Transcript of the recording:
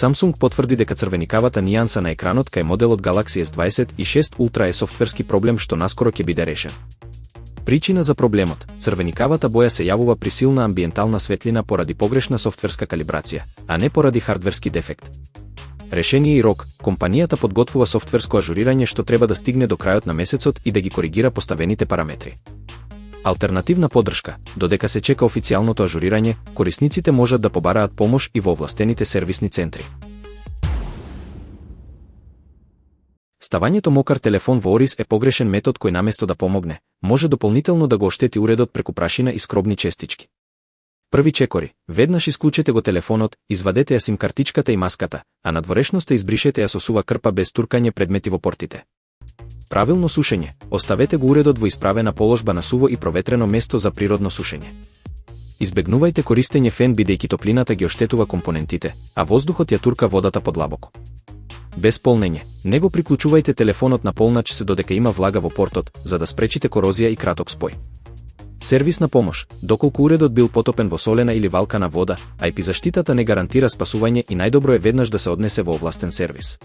Samsung потврди дека црвеникавата нијанса на екранот кај моделот Galaxy S26 Ultra е софтверски проблем што наскоро ќе биде решен. Причина за проблемот: црвеникавата боја се јавува при силна амбиентална светлина поради погрешна софтверска калибрација, а не поради хардверски дефект. Решение и рок: компанијата подготвува софтверско ажурирање што треба да стигне до крајот на месецот и да ги коригира поставените параметри. Алтернативна поддршка: додека се чека официјалното ажурирање, корисниците можат да побараат помош и во овластените сервисни центри. Ставањето мокар телефон во орис е погрешен метод кој наместо да помогне, може дополнително да го оштети уредот преку прашина и скробни честички. Први чекори: веднаш исклучете го телефонот, извадете ја сим картичката и маската, а надворешноста избришете ја со сува крпа без туркање предмети во портите. Правилно сушење: оставете го уредот во исправена положба на суво и проветрено место за природно сушење. Избегнувајте користење фен бидејќи топлината ги оштетува компонентите, а воздухот ја турка водата подлабоко. Без полнење: не го приклучувајте телефонот на полнач се додека има влага во портот, за да спречите корозија и краток спој. Сервисна помош: доколку уредот бил потопен во солена или валкана вода, IP заштитата не гарантира спасување и најдобро е веднаш да се однесе во овластен сервис.